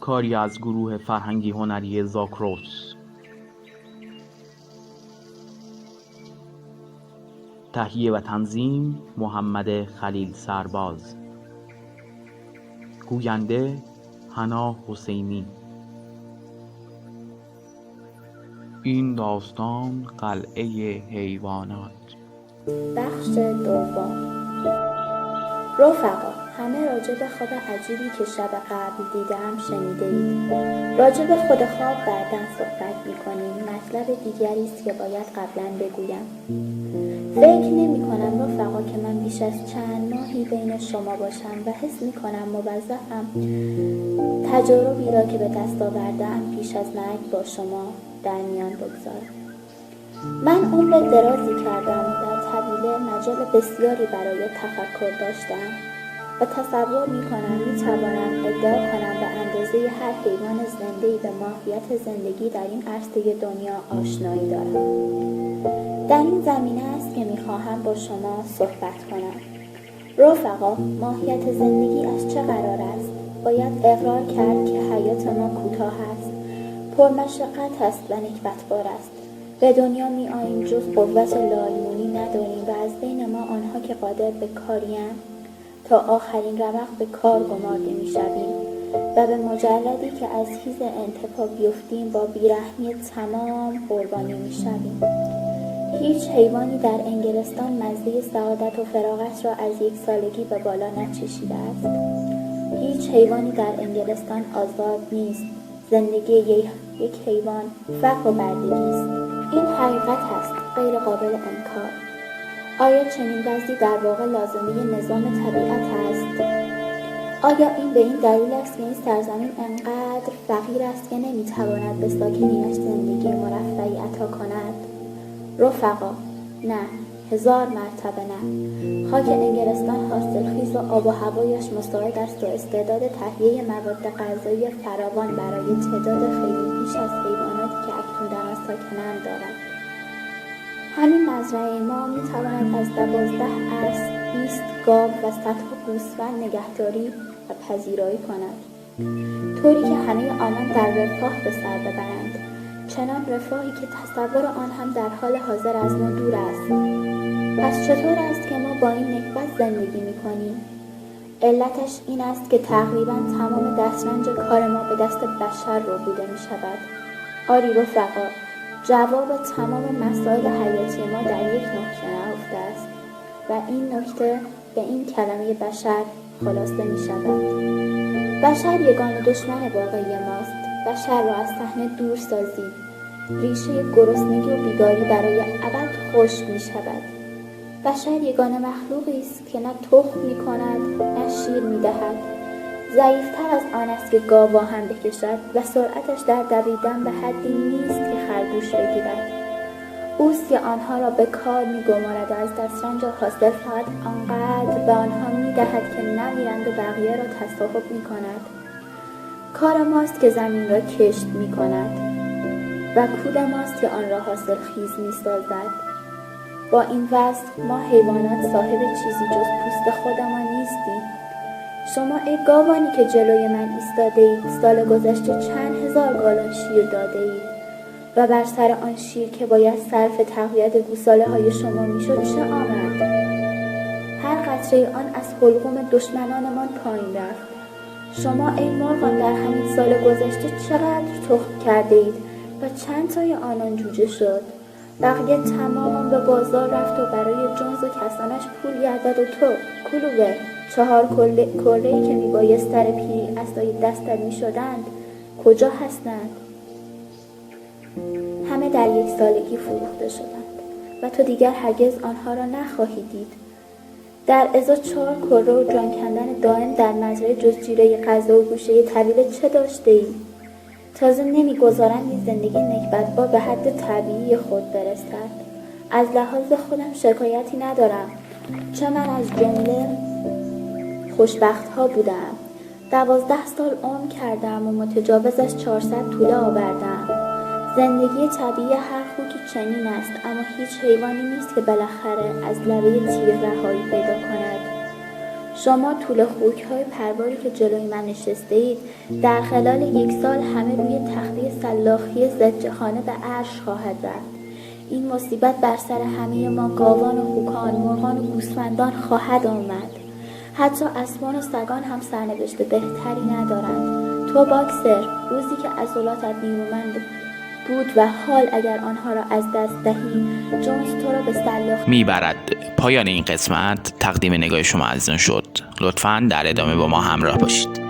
کاری از گروه فرهنگی هنری زاکروس. تهیه و تنظیم محمد خلیل سرباز. گوینده حنا حسینی. این داستان قلعه حیوانات. بخش دوم. رفقا، همه راجع به خواب عجیبی که شب قبل دیدم شنیده اید. راجع به خود خواب بعداً صحبت می‌کنیم. مطلب دیگری است که باید قبلاً بگویم. فکر نمی‌کنم رفقا که من بیش از چند ماهی بین شما باشم و حس می‌کنم موظفم تجاربی را که به دست آورده‌ام پیش از مرگ با شما در میان بگذارم. من عمر درازی کردم و در طویله مجال بسیاری برای تفکر داشتم و تصور می‌کنم می‌توانم ادعا کنم به اندازه هر حیوان زنده‌ای به ماهیت زندگی در این عرصه دنیا آشنایی دارم. در این زمینه است که می‌خواهم با شما صحبت کنم. رفقا، ماهیت زندگی از چه قرار است؟ باید اقرار کرد که حیات ما کوتاه است، پرمشقت است و نکبتبار است. به دنیا می آییم جز قوت لالمونی نداریم و از بین ما آنها که قادر به کاریم تا آخرین رمق به کار گمارده می شویم و به مجردی که از حیز انتفاع بیفتیم با بیرحمی تمام قربانی می شویم. هیچ حیوانی در انگلستان مزه سعادت و فراغت را از 1 سالگی به بالا نچشیده است. هیچ حیوانی در انگلستان آزاد نیست. زندگی یک حیوان فقر و بردگی است. این حقیقت است، غیر قابل انکار. آیا چنین وضعی در واقع لازمه نظام طبیعت است؟ آیا این به این دلیل است که این سرزمین انقدر فقیر است که نمیتواند به ساکنینش زندگی مرفهی عطا کند؟ رفقا، نه، 1000 مرتبه نه. خاک انگلستان حاصلخیز و آب و هوایش مساعد است و استعداد تهیه مواد غذایی فراوان برای تعداد خیلی بیش از حیواناتی که اکنون در آن ساکنند دارد. همین مزرعه ما میتواند از 12 اسب، 20 گاو و صدها گوسفند نگهداری و پذیرایی کند، طوری که همه آنان در رفاه به سر ببرند، چنان رفاهی که تصور آن هم در حال حاضر از ما دور است. پس چطور است که ما با این نکبت زندگی می‌کنیم؟ علتش این است که تقریباً تمام دسترنج کار ما به دست بشر ربوده می‌شود. آری رفقا، جواب تمام مسائل حیاتی ما در یک نکته نهفته است و این نکته به این کلمه بشر خلاصه می‌شود. بشر یگانه دشمن واقعی ماست. بشر را از صحنه دور سازید. ریشه گرسنگی و بیگاری برای ابد خشک می شود. بشر یگانه مخلوقی است که نه تخم می کند نه شیر می دهد. ضعیفتر از آن است که گاوا هم بکشد و سرعتش در دویدن به حدی نیست که خرگوش بگیرد. اوست که آنها را به کار می گمارد و از دسترنج حاصل فقط آنقدر به آنها می دهد که نمیرند و بقیه را تصاحب می کند. کار ماست که زمین را کشت می کند و کود ماست که آن را حاصل خیز می سازد. با این وضع ما حیوانات صاحب چیزی جز پوست خودمان نیستیم. شما ای گاوانی که جلوی من ایستاده اید، سال گذشته چند هزار گالن شیر داده اید و بر سر آن شیر که باید صرف تقویت گوساله های شما می شد چه آمد؟ هر قطره آن از حلقوم دشمنانمان پایین رفت. شما ای مرغان در همین سال گذشته چقدر تخم کرده اید و چند تای آنان جوجه شد؟ بقیه تمام به بازار رفت و برای جنس و کسانش پول گردد و تو کلوبه 4 کله‌ای که میبایست در پیری اسای دستت میشدند کجا هستند؟ همه در 1 سالگی فروخته شدند و تو دیگر هرگز آنها را نخواهی دید. در ازا 4 کره و جان کندن دائم در مزرعه جز جیره غذا و گوشه طویله چه داشته ای؟ تازه نمیگذارند این زندگی نکبتبار به حد طبیعی خود برسد. از لحاظ خودم شکایتی ندارم، چه من از جمله خوشبخت ها بودم. 12 سال عمر کردم و متجاوزش 400 توله آوردم. زندگی طبیعی هر خوکی چنین است، اما هیچ حیوانی نیست که بالاخره از لبه تیر رهایی پیدا کند. شما طول خوک‌های پرواری که جلوی من نشسته اید در خلال 1 سال همه روی تخته سلاخی زجه‌خانه به عرش خواهد رفت. این مصیبت بر سر همه ما گاوان و خوکان، مرغان و گوسفندان خواهد آمد. حتی اسبان و سگان هم سرنوشت بهتری ندارند. تو باکسر، روزی که عضلاتت نیرومند بود و حال اگر آنها را از دست دهی، جونز تو را به سلاخ میبرد. پایان این قسمت تقدیم نگاه شما عزیزان شد. لطفاً در ادامه با ما همراه باشید.